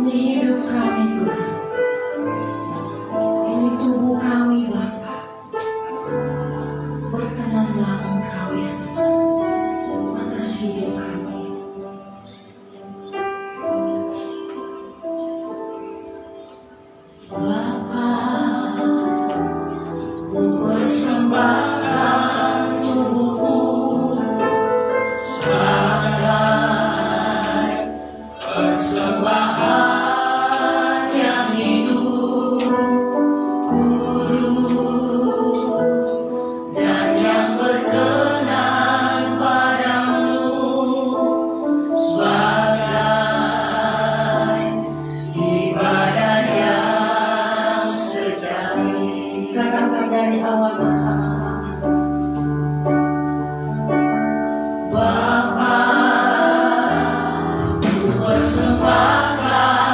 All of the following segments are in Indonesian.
Ini hidup kami Tuhan, ini tubuh kami Bapa. Berkenanlah Engkau ya Tuhan atas hidup kami. Bapa, ku persembahkan tubuhku sebagai persembahan yang hidup, kudus, dan yang berkenan padamu, sebagai ibadah yang sejati. Katakan dari awal bersama-sama. Bapa, ku persembahkan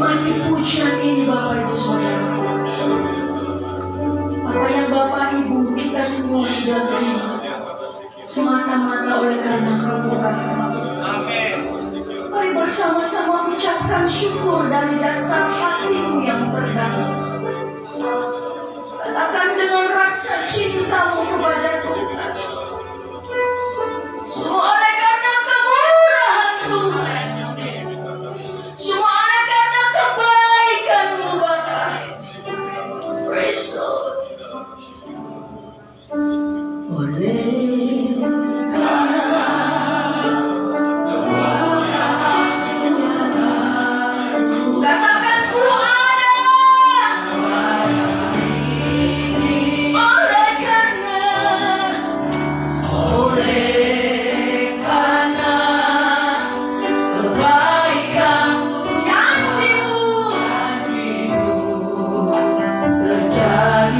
menikmati pujian ini Bapak Ibu Saudara. Apa yang Bapak Ibu kita semua sudah terima semata-mata oleh karena kemurahan. Mari bersama-sama ucapkan syukur dari dasar hatimu yang terdalam. Katakan dengan rasa cintamu kepada Tuhan. Semua oleh karena kemurahan Tuhan. Semua oleh karena kebaikan-Mu Bapa. Praise Lord. Oleh karena katakan ku ada. Oleh karena kebaikan-Mu, janji-Mu terjadi.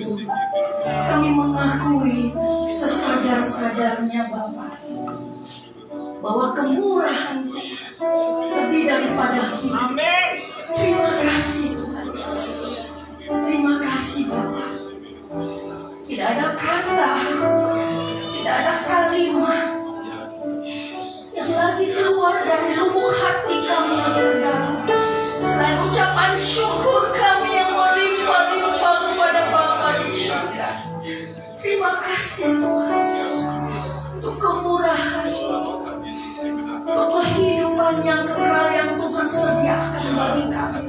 itu. Kami mengakui sesadar-sadarnya Bapa, bahwa kemurahan Tuhan lebih daripada hidup. Terima kasih Tuhan Yesus. Terima kasih Bapa. Tidak ada kata, tidak ada kalimat yang lagi keluar dari lubuk hati kami yang terdalam selain ucapan syukur kami yang melimpah-limpah kepada Bapa di surga. Terima kasih Tuhan untuk kemurahan, untuk kehidupan yang kekal yang Tuhan sediakan bagi kami,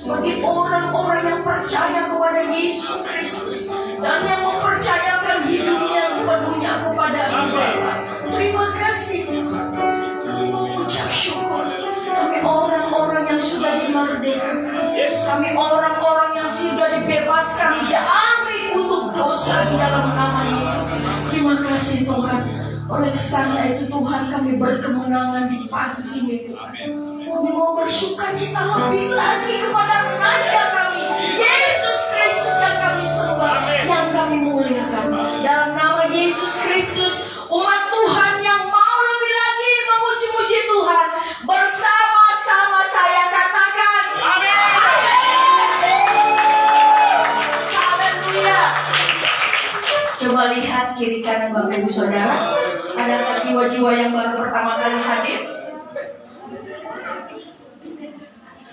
bagi orang-orang yang percaya kepada Yesus Kristus dan yang mempercayakan hidupnya sepenuhnya kepada Bapa. Terima kasih Tuhan. Kami mengucap syukur. Kami orang-orang yang sudah dimerdekakan. Kami orang-orang yang sudah dibebaskan dari kutuk dosa di dalam nama Yesus. Terima kasih Tuhan. Oleh karena itu Tuhan, kami berkemenangan di pagi ini Tuhan. Kami mau bersukacita lebih lagi kepada Raja kami, Yesus Kristus yang kami sembah, yang kami muliakan. Dalam nama Yesus Kristus, umat Tuhan yang mau lebih lagi memuji-muji Tuhan, bersama-sama saya katakan amin. Haleluya. Coba lihat kiri kanan Bapak Ibu Saudara. Adakah jiwa-jiwa yang baru pertama kali hadir?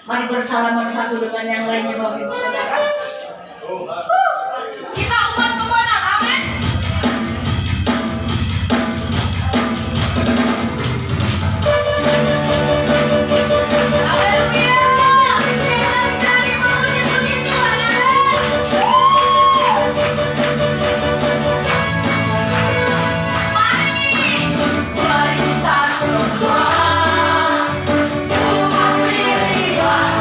Mari bersalaman satu dengan yang lainnya Bapak Ibu Saudara. Kita umat pemenang, amin. Haleluya. Sekali memuji-muji Tuhan. Mari kita semua umat pilih Tuhan.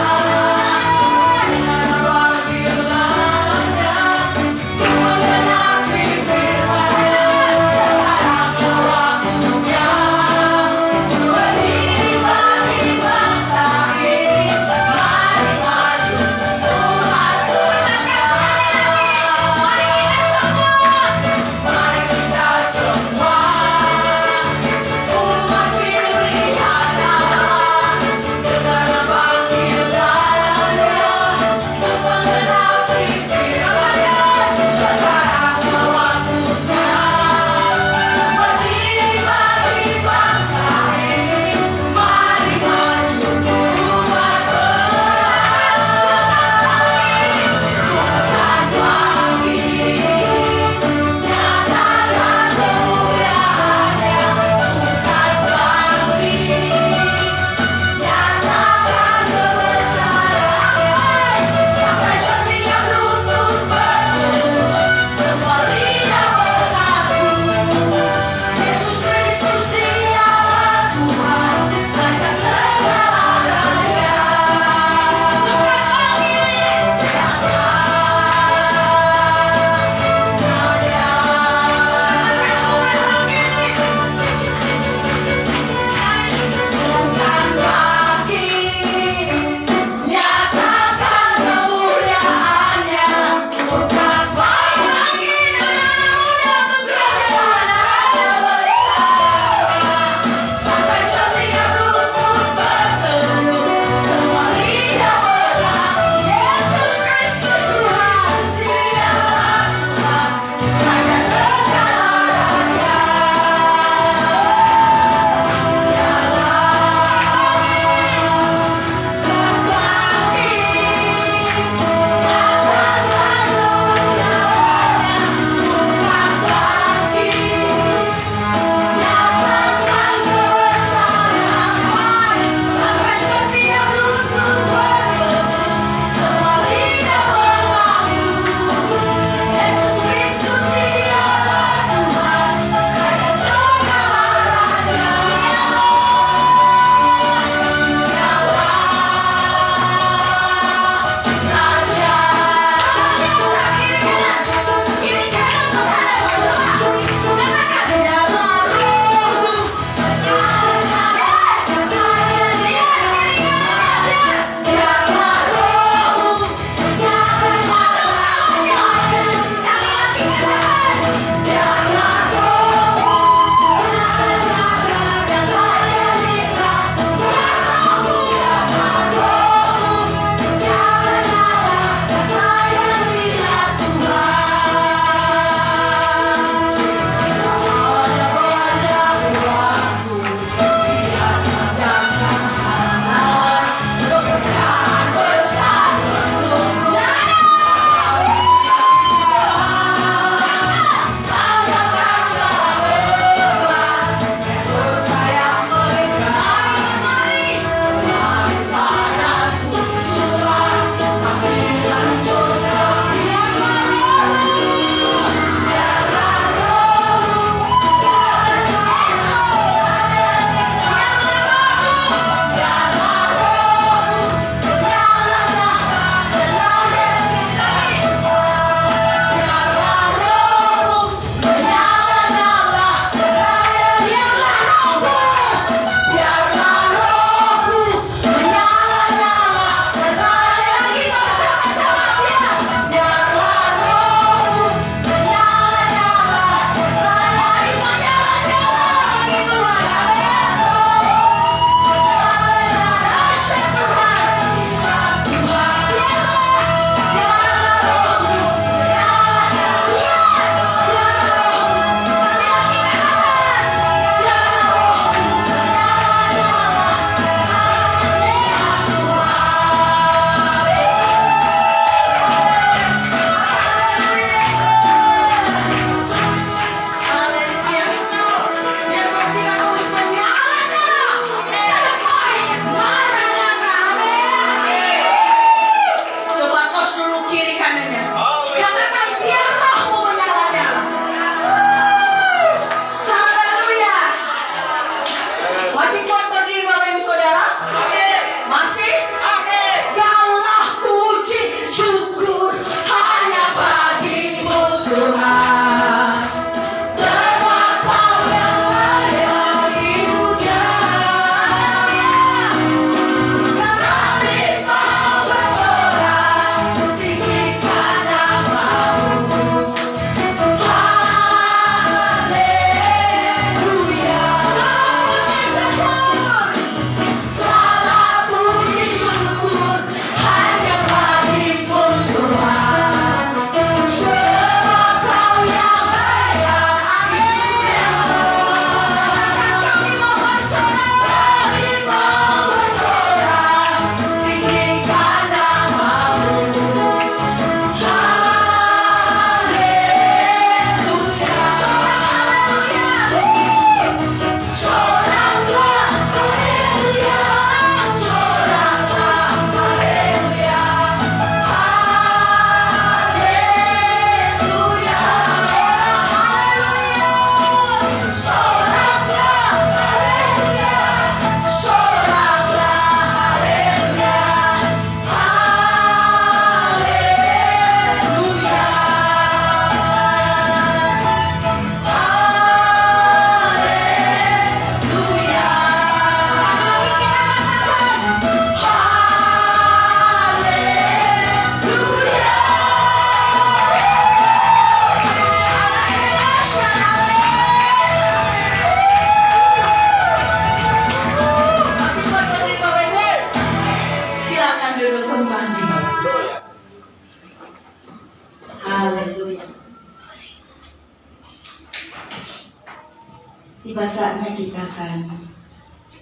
Tiba saatnya kita akan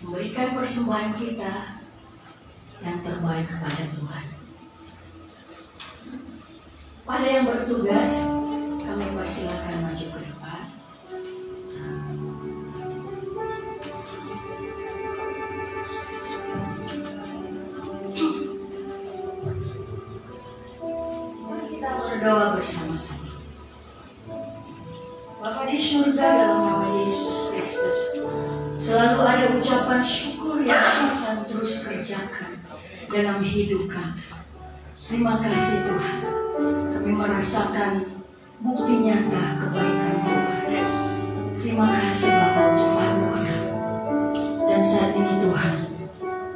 memberikan persembahan kita yang terbaik kepada Tuhan. Pada yang bertugas, kami persilakan maju ke depan. Mari kita berdoa bersama-sama. Bapa di surga, dalam nama Yesus Kristus, selalu ada ucapan syukur yang Tuhan terus kerjakan dalam hidup kami. Terima kasih Tuhan, kami merasakan bukti nyata kebaikan Tuhan. Terima kasih Bapa untuk anugerah. Dan saat ini Tuhan,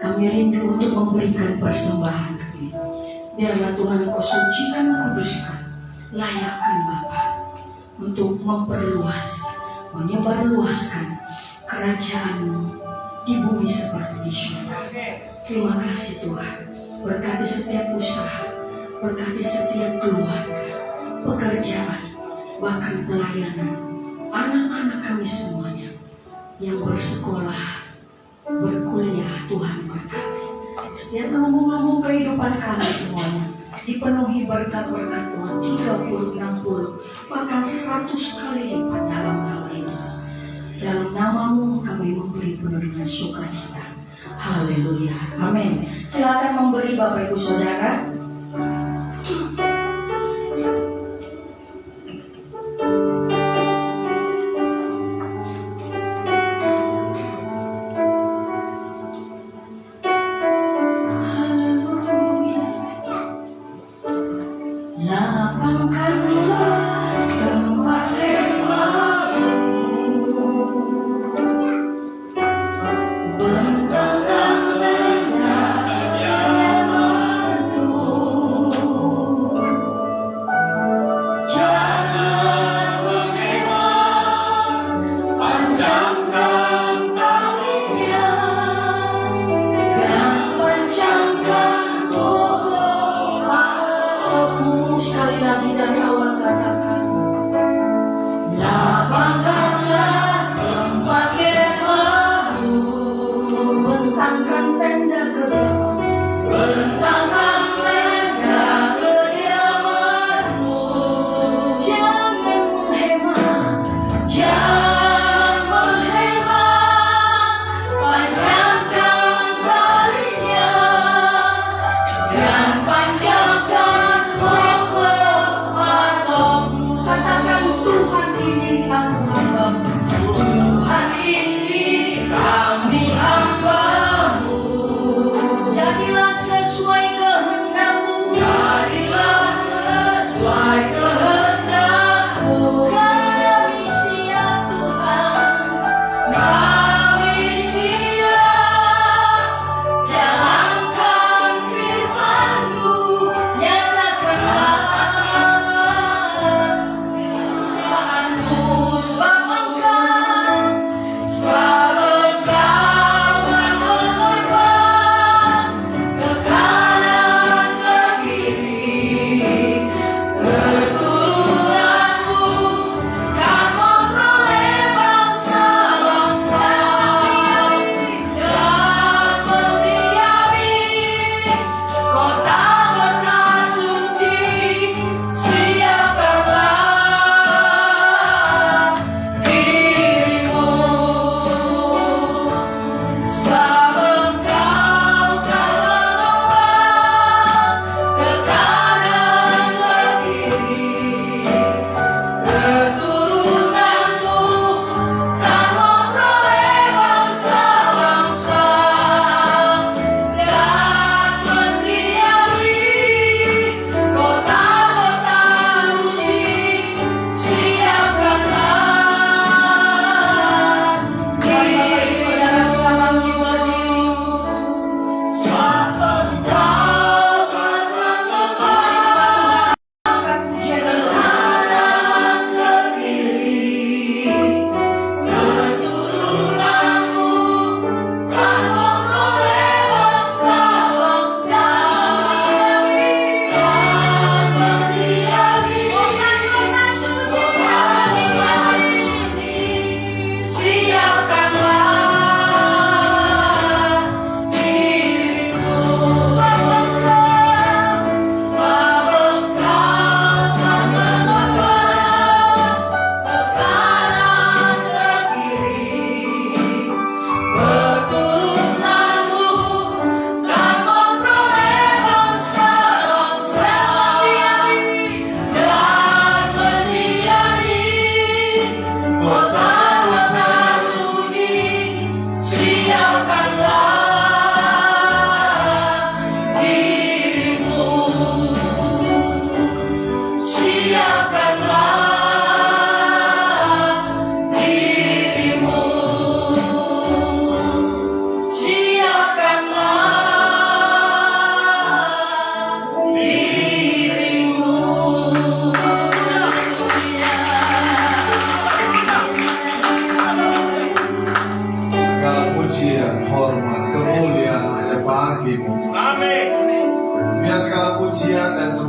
kami rindu untuk memberikan persembahan kami. Biarlah Tuhan Engkau sucikan, kuduskan, layakkan Bapa untuk memperluas, menyebarluaskan kerajaan-Mu di bumi seperti di surga. Terima kasih Tuhan, berkati setiap usaha, berkati setiap keluarga, pekerjaan, bahkan pelayanan, anak-anak kami semuanya yang bersekolah, berkuliah. Tuhan berkati setiap lumbung-lumbung kehidupan kami semuanya dipenuhi berkat-berkat Tuhan 30, 60, bahkan 100 kali lipat dalam nama Yesus. Dalam nama-Mu kami memberi penuh dengan sukacita. Haleluya. Amin. Silakan memberi Bapak Ibu Saudara.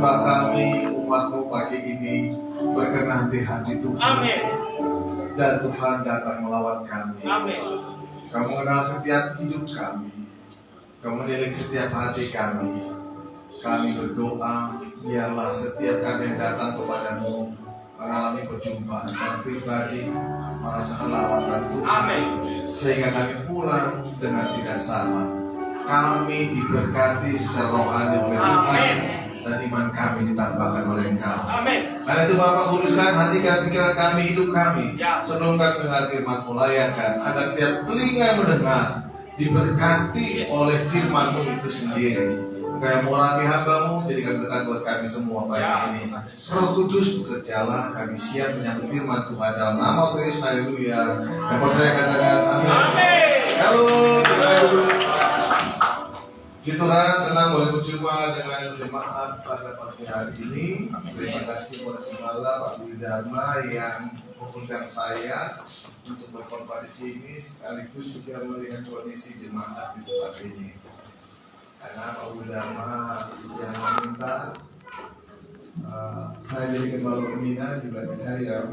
hamba kami, umat-Mu pagi ini berkenan di hati Tuhan. Amin. Dan Tuhan datang melawat kami. Amin. Kamu mengenal setiap hidup kami. Kamu menilik setiap hati kami. Kami berdoa, biarlah setiap kami yang datang kepadamu mengalami perjumpaan secara pribadi, merasakan lawatan Tuhan. Amin. Sehingga kami pulang dengan tidak sama. Kami diberkati secara rohani oleh Tuhan. Dan iman kami ditambahkan oleh Engkau. Amin. Karena itu Bapak kuduskan hati dan pikiran kami, hidup kami. Ya. Sebelum kami dengar firman-Mu, layakan agar setiap telinga mendengar diberkati oleh firman-Mu itu sendiri. Kayak murahi hamba-Mu, jadikan berkat buat kami semua pagi ini. Roh Kudus bekerjalah, kami siap menyambut firman Tuhan dalam nama Kristus. Haleluya. Yang percaya katakan amin. Shalom. Puji Tuhan, senang boleh berjumpa dengan jemaat pada pagi hari ini. Terima kasih buat Gembala Pak Budi Dharma yang mengundang saya untuk berkhotbah di sini, sekaligus juga melihat kondisi jemaat di tempat ini. Karena Pak Budi Dharma yang meminta saya jadi Gembala pembina juga saya